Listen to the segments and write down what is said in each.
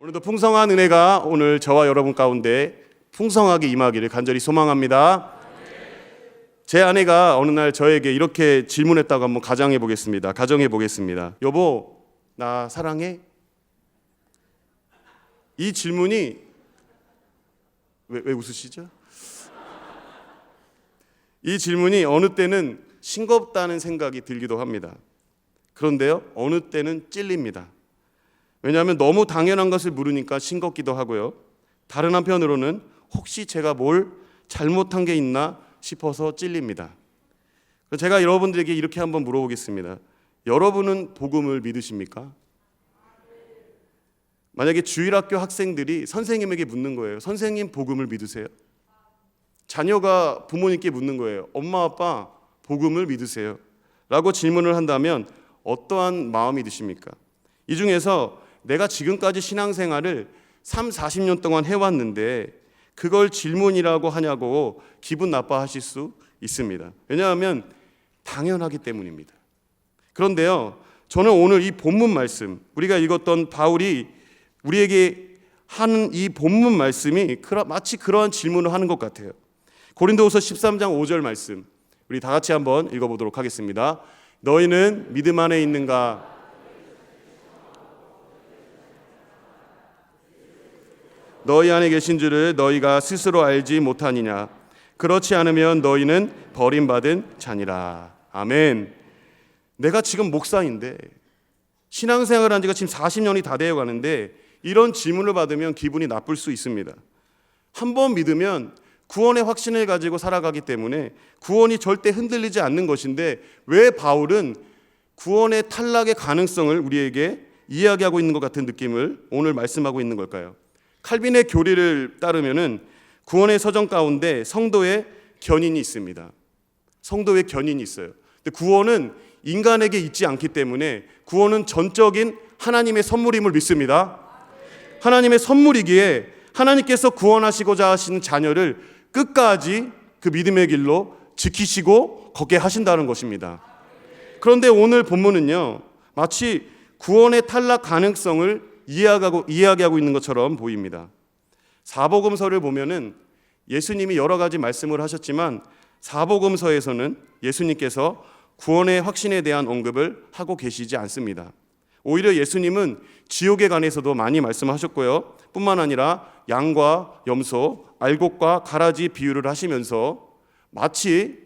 오늘도 풍성한 은혜가 오늘 저와 여러분 가운데 풍성하게 임하기를 간절히 소망합니다. 제 아내가 어느 날 저에게 이렇게 질문했다고 한번 가정해 보겠습니다. 여보, 나 사랑해? 이 질문이 왜 웃으시죠? 이 질문이 어느 때는 싱겁다는 생각이 들기도 합니다. 그런데요, 어느 때는 찔립니다. 왜냐하면 너무 당연한 것을 물으니까 싱겁기도 하고요. 다른 한편으로는 혹시 제가 뭘 잘못한 게 있나 싶어서 찔립니다. 제가 여러분들에게 이렇게 한번 물어보겠습니다. 여러분은 복음을 믿으십니까? 만약에 주일학교 학생들이 선생님에게 묻는 거예요. 선생님, 복음을 믿으세요? 자녀가 부모님께 묻는 거예요. 엄마, 아빠, 복음을 믿으세요? 라고 질문을 한다면 어떠한 마음이 드십니까? 이 중에서 내가 지금까지 신앙생활을 40년 동안 해왔는데 그걸 질문이라고 하냐고 기분 나빠하실 수 있습니다. 왜냐하면 당연하기 때문입니다. 그런데요, 저는 오늘 이 본문 말씀, 우리가 읽었던 바울이 우리에게 하는 이 본문 말씀이 마치 그러한 질문을 하는 것 같아요. 고린도후서 13장 5절 말씀, 우리 다 같이 한번 읽어보도록 하겠습니다. 너희는 믿음 안에 있는가? 너희 안에 계신 줄을 너희가 스스로 알지 못하느냐? 그렇지 않으면 너희는 버림받은 자니라. 아멘. 내가 지금 목사인데 신앙생활을 한 지가 지금 40년이 다 되어 가는데 이런 질문을 받으면 기분이 나쁠 수 있습니다. 한 번 믿으면 구원의 확신을 가지고 살아가기 때문에 구원이 절대 흔들리지 않는 것인데 왜 바울은 구원의 탈락의 가능성을 우리에게 이야기하고 있는 것 같은 느낌을 오늘 말씀하고 있는 걸까요? 칼빈의 교리를 따르면은 구원의 서정 가운데 성도의 견인이 있습니다. 성도의 견인이 있어요. 근데 구원은 인간에게 있지 않기 때문에 구원은 전적인 하나님의 선물임을 믿습니다. 하나님의 선물이기에 하나님께서 구원하시고자 하시는 자녀를 끝까지 그 믿음의 길로 지키시고 걷게 하신다는 것입니다. 그런데 오늘 본문은요, 마치 구원의 탈락 가능성을 이야기하고 있는 것처럼 보입니다. 사복음서를 보면은 예수님이 여러 가지 말씀을 하셨지만 사복음서에서는 예수님께서 구원의 확신에 대한 언급을 하고 계시지 않습니다. 오히려 예수님은 지옥에 관해서도 많이 말씀하셨고요. 뿐만 아니라 양과 염소, 알곡과 가라지 비유를 하시면서 마치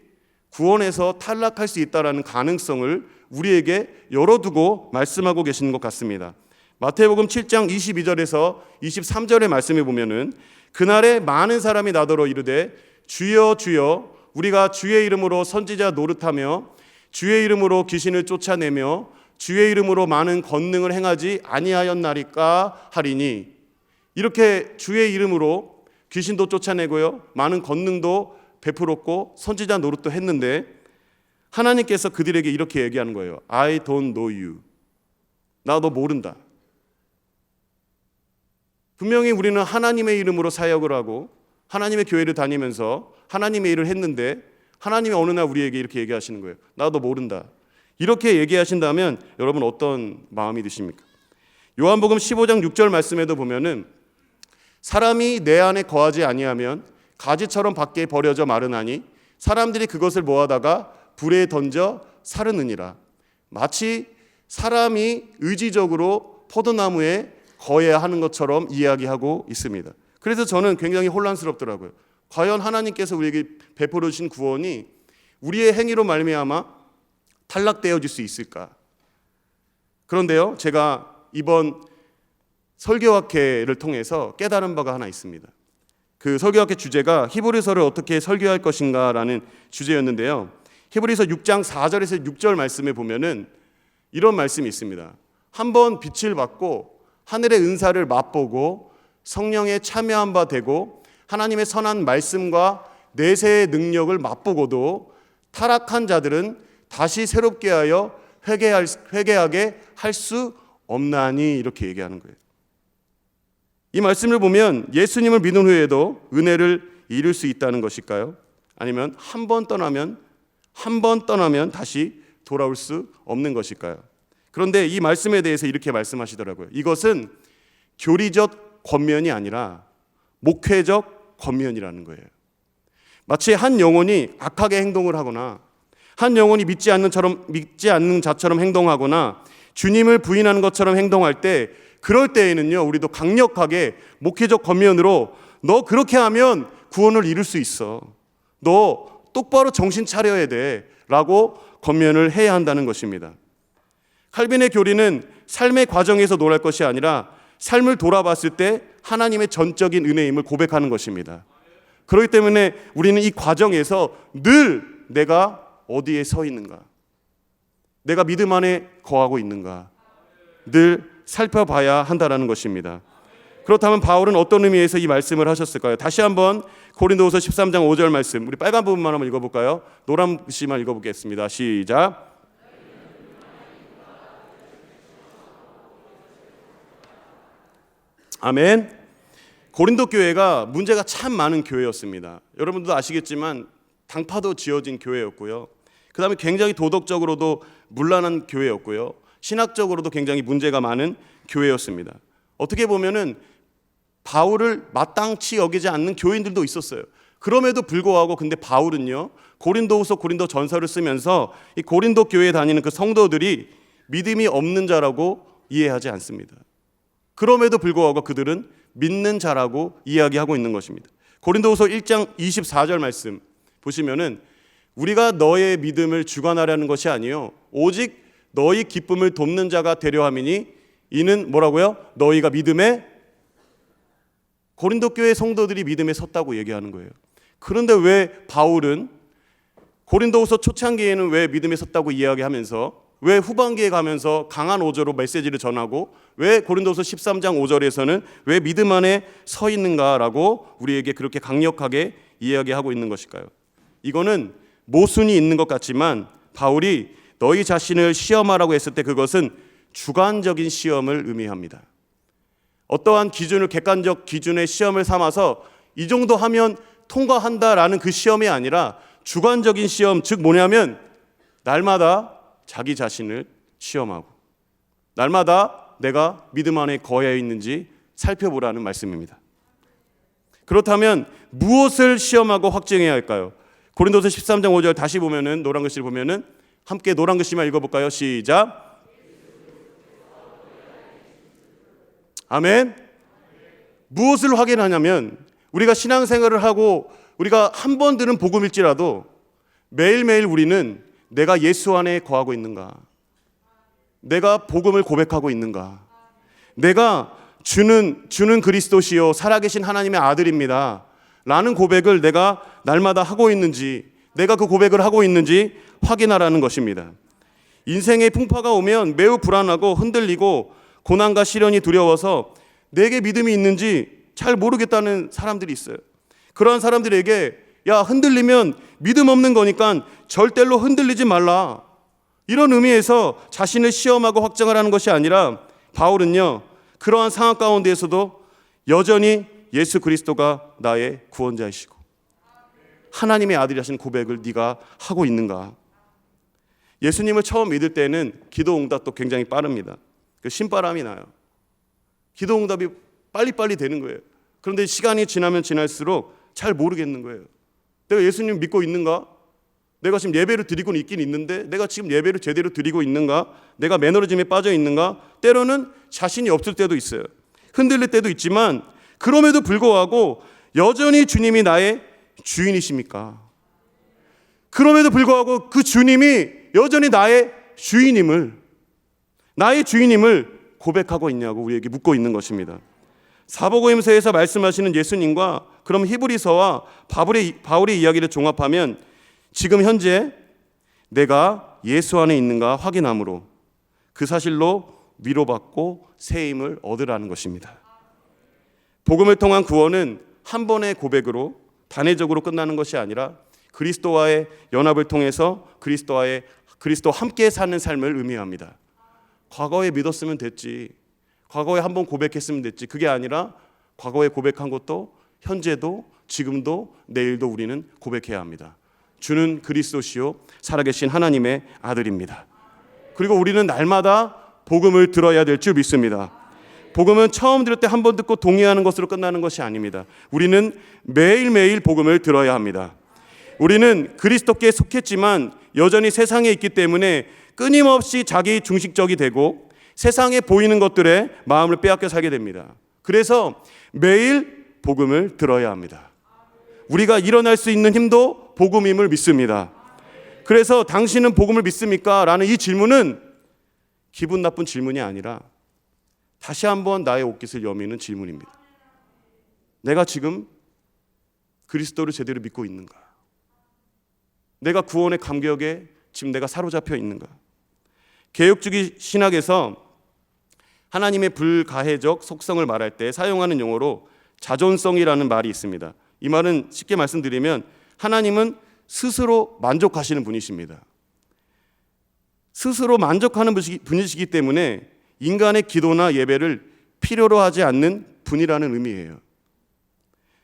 구원에서 탈락할 수 있다는 가능성을 우리에게 열어두고 말씀하고 계시는 것 같습니다. 마태복음 7장 22절에서 23절의 말씀에 보면은 그날에 많은 사람이 나더러 이르되 주여 주여 우리가 주의 이름으로 선지자 노릇하며 주의 이름으로 귀신을 쫓아내며 주의 이름으로 많은 권능을 행하지 아니하였나리까 하리니. 이렇게 주의 이름으로 귀신도 쫓아내고요, 많은 권능도 베풀었고 선지자 노릇도 했는데 하나님께서 그들에게 이렇게 얘기하는 거예요. I don't know you. 나 너 모른다. 분명히 우리는 하나님의 이름으로 사역을 하고 하나님의 교회를 다니면서 하나님의 일을 했는데 하나님이 어느 날 우리에게 이렇게 얘기하시는 거예요. 나 너 모른다. 이렇게 얘기하신다면 여러분 어떤 마음이 드십니까? 요한복음 15장 6절 말씀에도 보면은 사람이 내 안에 거하지 아니하면 가지처럼 밖에 버려져 마르나니 사람들이 그것을 모아다가 불에 던져 사르느니라. 마치 사람이 의지적으로 포도나무에 거해야 하는 것처럼 이야기하고 있습니다. 그래서 저는 굉장히 혼란스럽더라고요. 과연 하나님께서 우리에게 베풀어 주신 구원이 우리의 행위로 말미암아 탈락되어질 수 있을까? 그런데요, 제가 이번 설교학회를 통해서 깨달은 바가 하나 있습니다. 그 설교학회 주제가 히브리서를 어떻게 설교할 것인가라는 주제였는데요. 히브리서 6장 4절에서 6절 말씀에 보면은 이런 말씀이 있습니다. 한번 빛을 받고 하늘의 은사를 맛보고 성령에 참여한 바 되고 하나님의 선한 말씀과 내세의 능력을 맛보고도 타락한 자들은 다시 새롭게 하여 회개하게 할 수 없나니, 이렇게 얘기하는 거예요. 이 말씀을 보면 예수님을 믿은 후에도 은혜를 잃을 수 있다는 것일까요? 아니면 한 번 떠나면 다시 돌아올 수 없는 것일까요? 그런데 이 말씀에 대해서 이렇게 말씀하시더라고요. 이것은 교리적 권면이 아니라 목회적 권면이라는 거예요. 마치 한 영혼이 악하게 행동을 하거나 한 영혼이 믿지 않는 자처럼 행동하거나 주님을 부인하는 것처럼 행동할 때, 그럴 때에는요, 우리도 강력하게 목회적 권면으로 너 그렇게 하면 구원을 이룰 수 있어, 너 똑바로 정신 차려야 돼 라고 권면을 해야 한다는 것입니다. 칼빈의 교리는 삶의 과정에서 놀랄 것이 아니라 삶을 돌아봤을 때 하나님의 전적인 은혜임을 고백하는 것입니다. 그렇기 때문에 우리는 이 과정에서 늘 내가 어디에 서 있는가, 내가 믿음 안에 거하고 있는가 늘 살펴봐야 한다는 것입니다. 그렇다면 바울은 어떤 의미에서 이 말씀을 하셨을까요? 다시 한번 고린도후서 13장 5절 말씀, 우리 빨간 부분만 한번 읽어볼까요? 노란 글씨만 읽어보겠습니다. 시작. 아멘. 고린도 교회가 문제가 참 많은 교회였습니다. 여러분도 아시겠지만 당파도 지어진 교회였고요. 그 다음에 굉장히 도덕적으로도 문란한 교회였고요. 신학적으로도 굉장히 문제가 많은 교회였습니다. 어떻게 보면은 바울을 마땅치 여기지 않는 교인들도 있었어요. 그럼에도 불구하고 근데 바울은요, 고린도후서 고린도전서를 쓰면서 이 고린도 교회에 다니는 그 성도들이 믿음이 없는 자라고 이해하지 않습니다. 그럼에도 불구하고 그들은 믿는 자라고 이야기하고 있는 것입니다. 고린도후서 1장 24절 말씀 보시면은 우리가 너의 믿음을 주관하려는 것이 아니요 오직 너희 기쁨을 돕는 자가 되려 함이니 이는 뭐라고요? 너희가 믿음에, 고린도 교회 성도들이 믿음에 섰다고 얘기하는 거예요. 그런데 왜 바울은 고린도후서 초창기에는 왜 믿음에 섰다고 이야기하면서 왜 후반기에 가면서 강한 어조로 메시지를 전하고 왜 고린도후서 13장 5절에서는 왜 믿음 안에 서 있는가라고 우리에게 그렇게 강력하게 이야기하고 있는 것일까요? 이거는 모순이 있는 것 같지만 바울이 너희 자신을 시험하라고 했을 때 그것은 주관적인 시험을 의미합니다. 어떠한 기준을, 객관적 기준의 시험을 삼아서 이 정도 하면 통과한다라는 그 시험이 아니라 주관적인 시험, 즉 뭐냐면 날마다 자기 자신을 시험하고 날마다 내가 믿음 안에 거해 있는지 살펴보라는 말씀입니다. 그렇다면 무엇을 시험하고 확증해야 할까요? 고린도서 13장 5절 다시 보면은 노란 글씨를 보면은 함께 노란 글씨만 읽어볼까요? 시작. 아멘. 무엇을 확인하냐면 우리가 신앙생활을 하고 우리가 한 번 들은 복음일지라도 매일매일 우리는 내가 예수 안에 거하고 있는가, 내가 복음을 고백하고 있는가, 내가 주는 그리스도시요 살아계신 하나님의 아들입니다 라는 고백을 내가 날마다 하고 있는지, 내가 그 고백을 하고 있는지 확인하라는 것입니다. 인생의 풍파가 오면 매우 불안하고 흔들리고 고난과 시련이 두려워서 내게 믿음이 있는지 잘 모르겠다는 사람들이 있어요. 그러한 사람들에게 야, 흔들리면 믿음 없는 거니까 절대로 흔들리지 말라, 이런 의미에서 자신을 시험하고 확정하라는 것이 아니라 바울은요, 그러한 상황 가운데에서도 여전히 예수 그리스도가 나의 구원자이시고 하나님의 아들이라신 고백을 네가 하고 있는가. 예수님을 처음 믿을 때는 기도 응답도 굉장히 빠릅니다. 신바람이 나요. 기도 응답이 빨리빨리 되는 거예요. 그런데 시간이 지나면 지날수록 잘 모르겠는 거예요. 내가 예수님 믿고 있는가? 내가 지금 예배를 드리고 있긴 있는데 내가 지금 예배를 제대로 드리고 있는가? 내가 매너리즘에 빠져 있는가? 때로는 자신이 없을 때도 있어요. 흔들릴 때도 있지만 그럼에도 불구하고 여전히 주님이 나의 주인이십니까? 그럼에도 불구하고 그 주님이 여전히 나의 주인임을 고백하고 있냐고 우리에게 묻고 있는 것입니다. 사복음서에서 말씀하시는 예수님과 그럼 히브리서와 바울의 이야기를 종합하면 지금 현재 내가 예수 안에 있는가 확인함으로 그 사실로 위로받고 새 힘을 얻으라는 것입니다. 복음을 통한 구원은 한 번의 고백으로 단회적으로 끝나는 것이 아니라 그리스도와의 연합을 통해서 그리스도와 함께 사는 삶을 의미합니다. 과거에 믿었으면 됐지, 과거에 한번 고백했으면 됐지, 그게 아니라 과거에 고백한 것도 현재도 지금도 내일도 우리는 고백해야 합니다. 주는 그리스도시요 살아계신 하나님의 아들입니다. 그리고 우리는 날마다 복음을 들어야 될 줄 믿습니다. 복음은 처음 들을 때 한 번 듣고 동의하는 것으로 끝나는 것이 아닙니다. 우리는 매일매일 복음을 들어야 합니다. 우리는 그리스도께 속했지만 여전히 세상에 있기 때문에 끊임없이 자기 중식적이 되고 세상에 보이는 것들에 마음을 빼앗겨 살게 됩니다. 그래서 매일 복음을 들어야 합니다. 우리가 일어날 수 있는 힘도 복음임을 믿습니다. 그래서 당신은 복음을 믿습니까? 라는 이 질문은 기분 나쁜 질문이 아니라 다시 한번 나의 옷깃을 여미는 질문입니다. 내가 지금 그리스도를 제대로 믿고 있는가? 내가 구원의 감격에 지금 내가 사로잡혀 있는가? 개혁주의 신학에서 하나님의 불가해적 속성을 말할 때 사용하는 용어로 자존성이라는 말이 있습니다. 이 말은 쉽게 말씀드리면 하나님은 스스로 만족하시는 분이십니다. 스스로 만족하는 분이시기 때문에 인간의 기도나 예배를 필요로 하지 않는 분이라는 의미예요.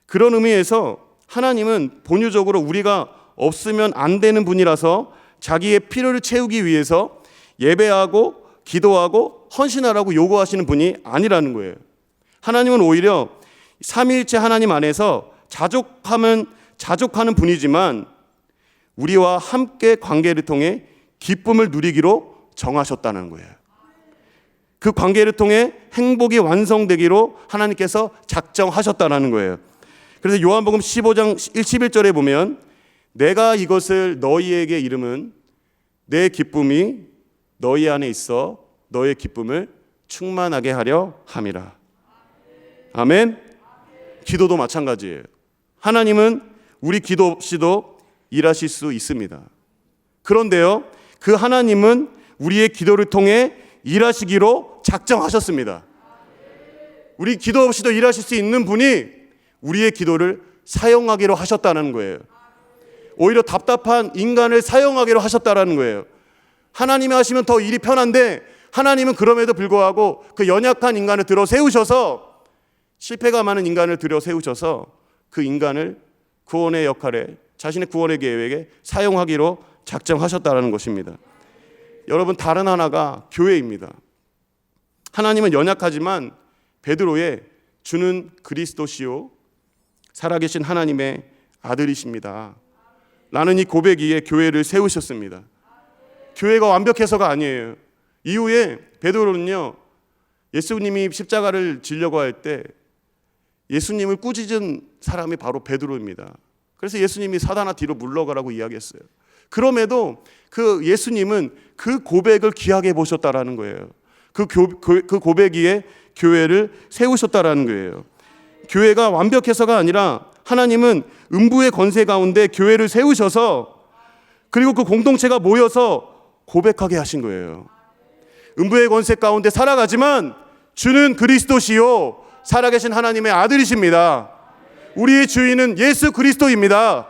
그런 의미에서 하나님은 본유적으로 우리가 없으면 안 되는 분이라서 자기의 필요를 채우기 위해서 예배하고 기도하고 헌신하라고 요구하시는 분이 아니라는 거예요. 하나님은 오히려 삼위일체 하나님 안에서 자족하는 분이지만 우리와 함께 관계를 통해 기쁨을 누리기로 정하셨다는 거예요. 그 관계를 통해 행복이 완성되기로 하나님께서 작정하셨다는 거예요. 그래서 요한복음 15장 11절에 보면 내가 이것을 너희에게 이름은 내 기쁨이 너희 안에 있어 너의 기쁨을 충만하게 하려 함이라. 아멘. 기도도 마찬가지예요. 하나님은 우리 기도 없이도 일하실 수 있습니다. 그런데요, 그 하나님은 우리의 기도를 통해 일하시기로 작정하셨습니다. 우리 기도 없이도 일하실 수 있는 분이 우리의 기도를 사용하기로 하셨다는 거예요. 오히려 답답한 인간을 사용하기로 하셨다는 거예요. 하나님이 하시면 더 일이 편한데 하나님은 그럼에도 불구하고 그 연약한 인간을 들어 세우셔서 실패가 많은 인간을 들여 세우셔서 그 인간을 구원의 역할에 자신의 구원의 계획에 사용하기로 작정하셨다는 것입니다. 여러분, 다른 하나가 교회입니다. 하나님은 연약하지만 베드로의 주는 그리스도시요 살아계신 하나님의 아들이십니다 라는 이 고백 위에 교회를 세우셨습니다. 교회가 완벽해서가 아니에요. 이후에 베드로는요, 예수님이 십자가를 지려고 할 때 예수님을 꾸짖은 사람이 바로 베드로입니다. 그래서 예수님이 사단아 뒤로 물러가라고 이야기했어요. 그럼에도 그 예수님은 그 고백을 귀하게 보셨다라는 거예요. 그 고백 위에 교회를 세우셨다라는 거예요. 교회가 완벽해서가 아니라 하나님은 음부의 권세 가운데 교회를 세우셔서 그리고 그 공동체가 모여서 고백하게 하신 거예요. 음부의 권세 가운데 살아가지만 주는 그리스도시요 살아계신 하나님의 아들이십니다. 우리의 주인은 예수 그리스도입니다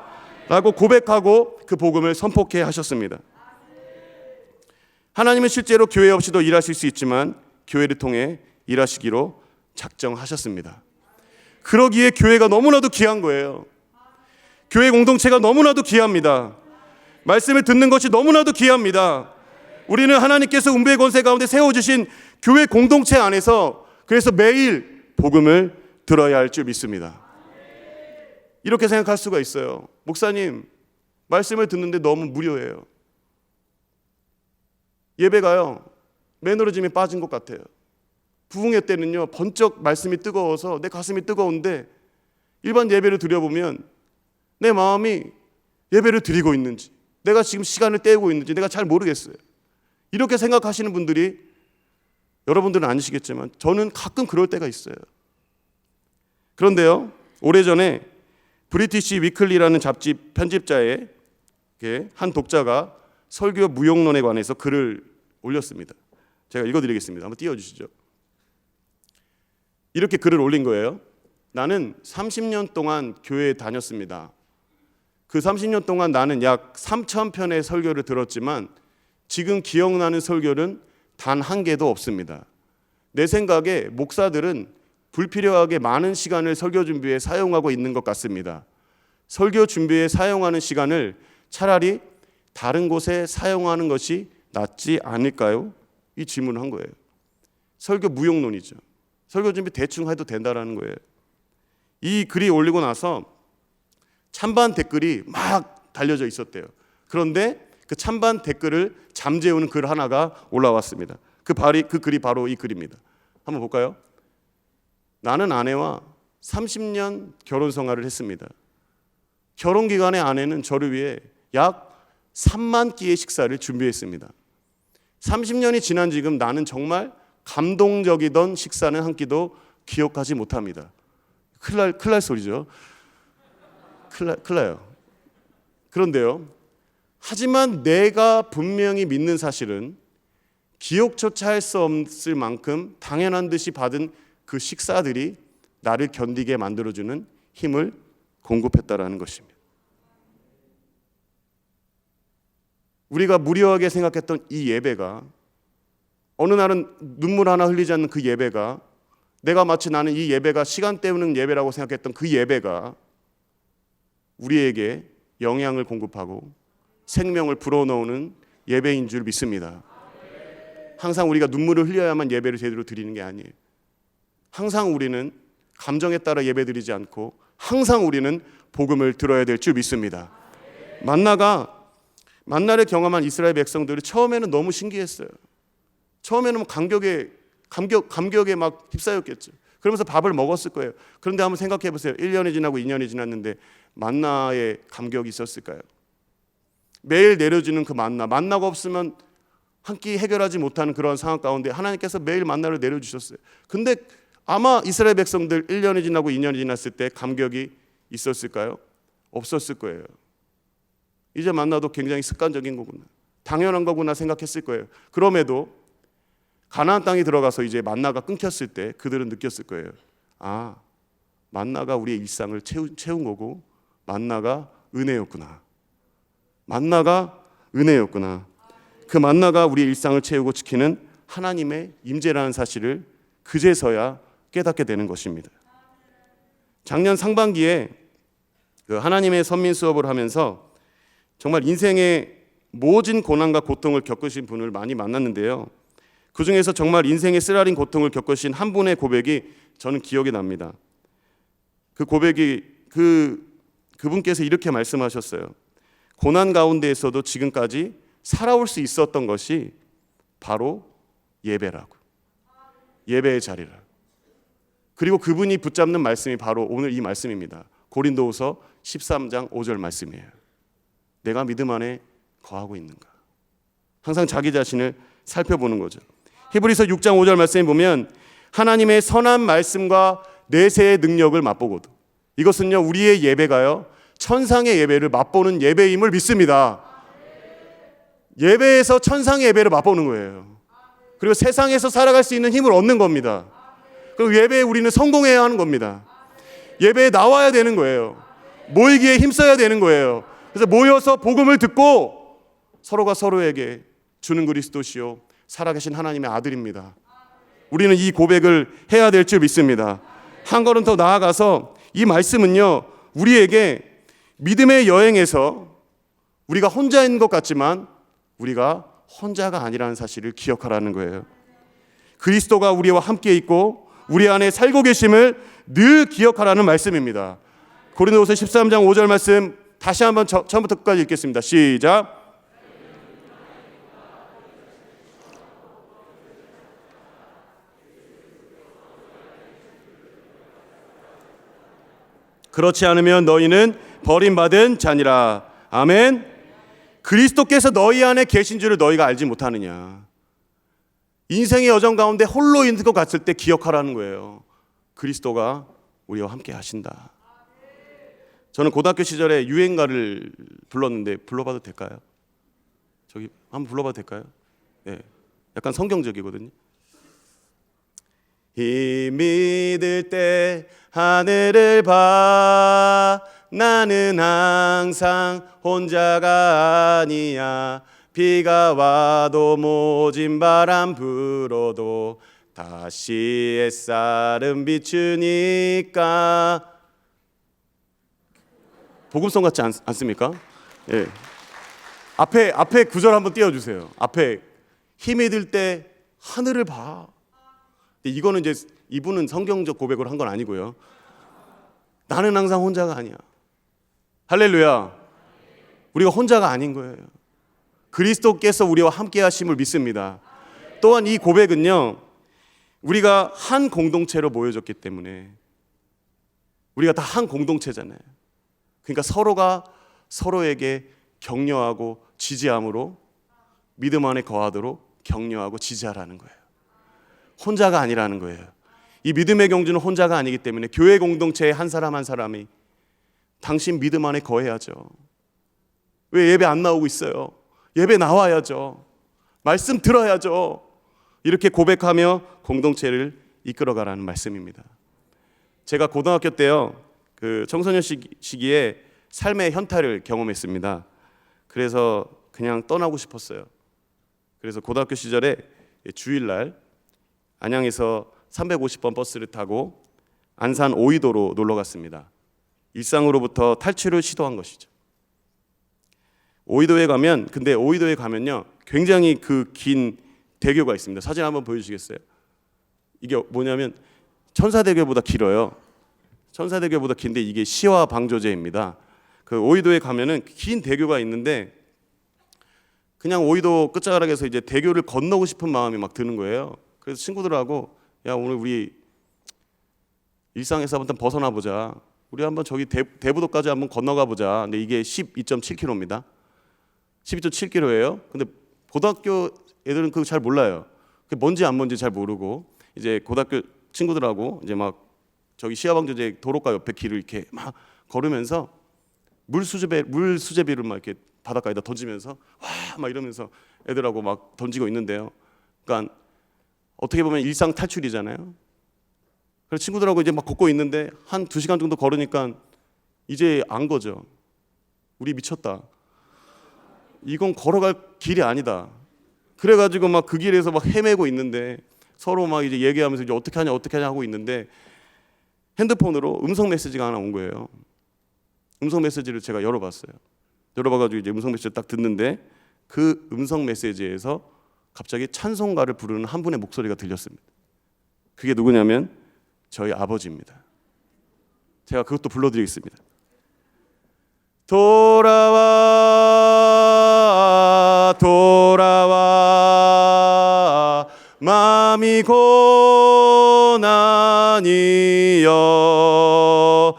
라고 고백하고 그 복음을 선포케 하셨습니다. 하나님은 실제로 교회 없이도 일하실 수 있지만 교회를 통해 일하시기로 작정하셨습니다. 그러기에 교회가 너무나도 귀한 거예요. 교회 공동체가 너무나도 귀합니다. 말씀을 듣는 것이 너무나도 귀합니다. 우리는 하나님께서 음부의 권세 가운데 세워주신 교회 공동체 안에서 그래서 매일 복음을 들어야 할 줄 믿습니다. 이렇게 생각할 수가 있어요. 목사님, 말씀을 듣는데 너무 무료해요. 예배가요, 매너리즘에 빠진 것 같아요. 부흥회 때는요, 번쩍 말씀이 뜨거워서 내 가슴이 뜨거운데 일반 예배를 드려보면 내 마음이 예배를 드리고 있는지 내가 지금 시간을 때우고 있는지 내가 잘 모르겠어요. 이렇게 생각하시는 분들이 여러분들은 아니시겠지만 저는 가끔 그럴 때가 있어요. 그런데요, 오래전에 브리티시 위클리라는 잡지 편집자의 한 독자가 설교 무용론에 관해서 글을 올렸습니다. 제가 읽어드리겠습니다. 한번 띄워주시죠. 이렇게 글을 올린 거예요. 나는 30년 동안 교회에 다녔습니다. 그 30년 동안 나는 약 3,000편의 설교를 들었지만 지금 기억나는 설교는 단 한 개도 없습니다. 내 생각에 목사들은 불필요하게 많은 시간을 설교 준비에 사용하고 있는 것 같습니다. 설교 준비에 사용하는 시간을 차라리 다른 곳에 사용하는 것이 낫지 않을까요? 이 질문을 한 거예요. 설교 무용론이죠. 설교 준비 대충 해도 된다라는 거예요. 이 글이 올리고 나서 찬반 댓글이 막 달려져 있었대요. 그런데 그 찬반 댓글을 잠재우는 글 하나가 올라왔습니다. 그 글이 바로 이 글입니다. 한번 볼까요? 나는 아내와 30년 결혼 생활을 했습니다. 결혼 기간에 아내는 저를 위해 약 3만 끼의 식사를 준비했습니다. 30년이 지난 지금 나는 정말 감동적이던 식사는 한 끼도 기억하지 못합니다. 큰일 날 소리죠. 큰일 나요. 그런데요, 하지만 내가 분명히 믿는 사실은 기억조차 할 수 없을 만큼 당연한 듯이 받은 그 식사들이 나를 견디게 만들어주는 힘을 공급했다라는 것입니다. 우리가 무료하게 생각했던 이 예배가, 어느 날은 눈물 하나 흘리지 않는 그 예배가, 내가 마치 나는 이 예배가 시간 때우는 예배라고 생각했던 그 예배가 우리에게 영향을 공급하고 생명을 불어넣는 예배인 줄 믿습니다. 항상 우리가 눈물을 흘려야만 예배를 제대로 드리는 게 아니에요. 항상 우리는 감정에 따라 예배 드리지 않고 항상 우리는 복음을 들어야 될 줄 믿습니다. 만나를 경험한 이스라엘 백성들이 처음에는 너무 신기했어요. 처음에는 감격에 막 휩싸였겠죠. 그러면서 밥을 먹었을 거예요. 그런데 한번 생각해 보세요. 1년이 지나고 2년이 지났는데 만나의 감격이 있었을까요? 매일 내려주는 그 만나가 없으면 한 끼 해결하지 못하는 그런 상황 가운데 하나님께서 매일 만나를 내려주셨어요. 근데 아마 이스라엘 백성들 1년이 지나고 2년이 지났을 때 감격이 있었을까요? 없었을 거예요. 이제 만나도 굉장히 습관적인 거구나, 당연한 거구나 생각했을 거예요. 그럼에도 가나안 땅에 들어가서 이제 만나가 끊겼을 때 그들은 느꼈을 거예요. 아, 만나가 우리의 일상을 채운 거고 만나가 은혜였구나. 만나가 은혜였구나. 그 만나가 우리의 일상을 채우고 지키는 하나님의 임재라는 사실을 그제서야 깨닫게 되는 것입니다. 작년 상반기에 그 하나님의 선민 수업을 하면서 정말 인생의 모진 고난과 고통을 겪으신 분을 많이 만났는데요. 그 중에서 정말 인생의 쓰라린 고통을 겪으신 한 분의 고백이 저는 기억이 납니다. 그 고백이 그분께서 이렇게 말씀하셨어요. 고난 가운데에서도 지금까지 살아올 수 있었던 것이 바로 예배라고. 예배의 자리라. 그리고 그분이 붙잡는 말씀이 바로 오늘 이 말씀입니다. 고린도후서 13장 5절 말씀이에요. 내가 믿음 안에 거하고 있는가. 항상 자기 자신을 살펴보는 거죠. 히브리서 6장 5절 말씀에 보면 하나님의 선한 말씀과 내세의 능력을 맛보고도, 이것은요 우리의 예배가요 천상의 예배를 맛보는 예배임을 믿습니다. 예배에서 천상의 예배를 맛보는 거예요. 그리고 세상에서 살아갈 수 있는 힘을 얻는 겁니다. 그리고 예배에 우리는 성공해야 하는 겁니다. 예배에 나와야 되는 거예요. 모이기에 힘써야 되는 거예요. 그래서 모여서 복음을 듣고 서로가 서로에게 주는 그리스도시요 살아계신 하나님의 아들입니다. 우리는 이 고백을 해야 될 줄 믿습니다. 한 걸음 더 나아가서 이 말씀은요 우리에게 믿음의 여행에서 우리가 혼자인 것 같지만 우리가 혼자가 아니라는 사실을 기억하라는 거예요. 그리스도가 우리와 함께 있고 우리 안에 살고 계심을 늘 기억하라는 말씀입니다. 고린도후서 13장 5절 말씀 다시 한번 처음부터 끝까지 읽겠습니다. 시작. 그렇지 않으면 너희는 버림받은 자니라. 아멘. 그리스도께서 너희 안에 계신 줄을 너희가 알지 못하느냐. 인생의 여정 가운데 홀로 있는 것 같을 때 기억하라는 거예요. 그리스도가 우리와 함께 하신다. 저는 고등학교 시절에 유행가를 불렀는데 불러봐도 될까요? 저기 한번 불러봐도 될까요? 네, 약간 성경적이거든요. 힘이 들 때 하늘을 봐 나는 항상 혼자가 아니야. 비가 와도 모진 바람 불어도 다시 햇살은 비추니까. 복음성 같지 않습니까? 예. 앞에 구절 한번 띄워주세요. 앞에 힘이 들 때 하늘을 봐. 근데 이거는 이제 이분은 성경적 고백을 한 건 아니고요. 나는 항상 혼자가 아니야. 할렐루야. 우리가 혼자가 아닌 거예요. 그리스도께서 우리와 함께 하심을 믿습니다. 또한 이 고백은요, 우리가 한 공동체로 모여졌기 때문에, 우리가 다 한 공동체잖아요. 그러니까 서로가 서로에게 격려하고 지지함으로 믿음 안에 거하도록 격려하고 지지하라는 거예요. 혼자가 아니라는 거예요. 이 믿음의 경주는 혼자가 아니기 때문에 교회 공동체의 한 사람 한 사람이 당신 믿음 안에 거해야죠. 왜 예배 안 나오고 있어요? 예배 나와야죠. 말씀 들어야죠. 이렇게 고백하며 공동체를 이끌어가라는 말씀입니다. 제가 고등학교 때요, 그 청소년 시기에 삶의 현타를 경험했습니다. 그래서 그냥 떠나고 싶었어요. 그래서 고등학교 시절에 주일날 안양에서 350번 버스를 타고 안산 오이도로 놀러 갔습니다. 일상으로부터 탈출을 시도한 것이죠. 오이도에 가면요, 굉장히 그 긴 대교가 있습니다. 사진 한번 보여주시겠어요? 이게 뭐냐면 천사대교보다 길어요. 천사대교보다 긴데 이게 시와 방조제입니다. 그 오이도에 가면은 긴 대교가 있는데 그냥 오이도 끝자락에서 이제 대교를 건너고 싶은 마음이 막 드는 거예요. 그래서 친구들하고, 야, 오늘 우리 일상에서 한번 벗어나 보자. 우리 한번 저기 대부도까지 한번 건너가 보자. 근데 이게 12.7km입니다. 12.7km예요. 근데 고등학교 애들은 그거 잘 몰라요. 그게 뭔지 안 뭔지 잘 모르고 이제 고등학교 친구들하고 이제 막 저기 시야방조제 도로가 옆에 길을 이렇게 막 걸으면서 물 수제비를 막 이렇게 바닷가에다 던지면서 와 막 이러면서 애들하고 막 던지고 있는데요. 그러니까 어떻게 보면 일상 탈출이잖아요. 그래서 친구들하고 이제 막 걷고 있는데 한 2시간 정도 걸으니까 이제 안 거죠. 우리 미쳤다. 이건 걸어갈 길이 아니다. 그래가지고 막 그 길에서 막 헤매고 있는데 서로 막 이제 얘기하면서 이제 어떻게 하냐 하고 있는데 핸드폰으로 음성 메시지가 하나 온 거예요. 음성 메시지를 제가 열어봤어요. 열어봐가지고 이제 음성 메시지를 딱 듣는데 그 음성 메시지에서 갑자기 찬송가를 부르는 한 분의 목소리가 들렸습니다. 그게 누구냐면 저희 아버지입니다. 제가 그것도 불러드리겠습니다. 돌아와 돌아와 마음이 고난이여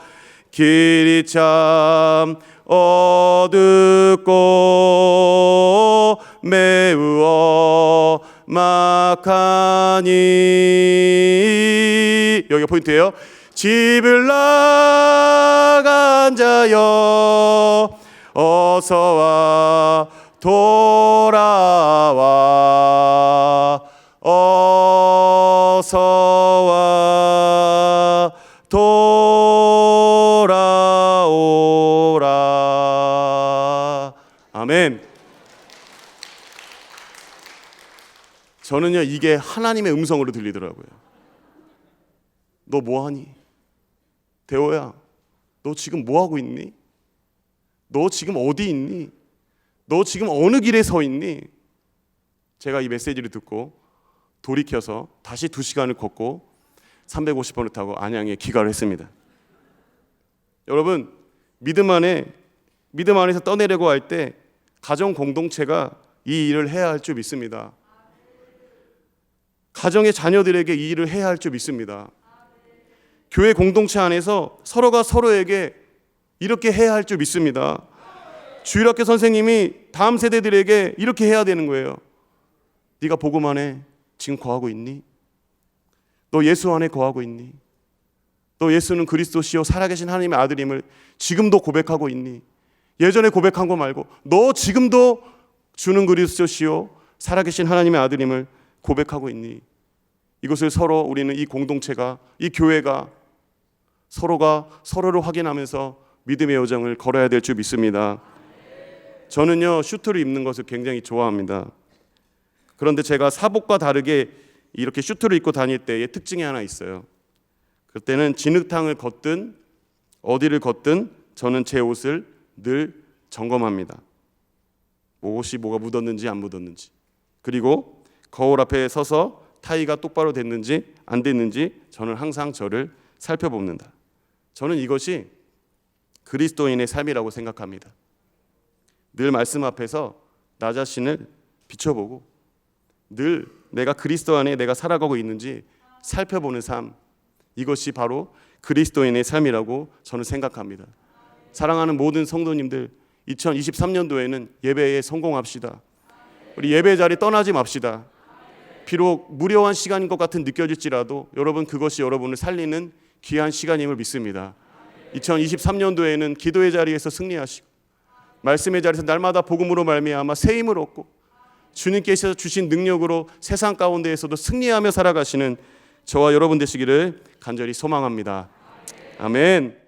길이 참 어둡고 매우 험악하니 여기가 포인트예요. 집을 나간 자여 어서와 돌아와 어서와 돌아오라. 아멘. 저는요 이게 하나님의 음성으로 들리더라고요. 너 뭐하니? 대호야, 너 지금 뭐하고 있니? 너 지금 어디 있니? 너 지금 어느 길에 서 있니? 제가 이 메시지를 듣고 돌이켜서 다시 2시간을 걷고 350번을 타고 안양에 귀가를 했습니다. 여러분, 믿음 안에서 떠내려고 할 때 가정 공동체가 이 일을 해야 할 줄 믿습니다. 가정의 자녀들에게 이 일을 해야 할 줄 믿습니다. 교회 공동체 안에서 서로가 서로에게 이렇게 해야 할 줄 믿습니다. 주일학교 선생님이 다음 세대들에게 이렇게 해야 되는 거예요. 네가 복음 안에 지금 거하고 있니? 너 예수 안에 거하고 있니? 너 예수는 그리스도시요 살아계신 하나님의 아들임을 지금도 고백하고 있니? 예전에 고백한 거 말고 너 지금도 주는 그리스도시요 살아계신 하나님의 아들임을 고백하고 있니? 이것을 서로 우리는 이 공동체가 이 교회가 서로가 서로를 확인하면서 믿음의 여정을 걸어야 될 줄 믿습니다. 저는요 슈트를 입는 것을 굉장히 좋아합니다. 그런데 제가 사복과 다르게 이렇게 슈트를 입고 다닐 때의 특징이 하나 있어요. 그때는 진흙탕을 걷든 어디를 걷든 저는 제 옷을 늘 점검합니다. 옷이 뭐가 묻었는지 안 묻었는지. 그리고 거울 앞에 서서 타의가 똑바로 됐는지 안 됐는지 저는 항상 저를 살펴봅니다. 저는 이것이 그리스도인의 삶이라고 생각합니다. 늘 말씀 앞에서 나 자신을 비춰보고 늘 내가 그리스도 안에 내가 살아가고 있는지 살펴보는 삶, 이것이 바로 그리스도인의 삶이라고 저는 생각합니다. 사랑하는 모든 성도님들, 2023년도에는 예배에 성공합시다. 우리 예배 자리 떠나지 맙시다. 비록 무료한 시간인 것 같은 느껴질지라도 여러분, 그것이 여러분을 살리는 귀한 시간임을 믿습니다. 2023년도에는 기도의 자리에서 승리하시고 말씀의 자리에서 날마다 복음으로 말미암아 새 힘을 얻고 주님께서 주신 능력으로 세상 가운데에서도 승리하며 살아가시는 저와 여러분 되시기를 간절히 소망합니다. 아멘.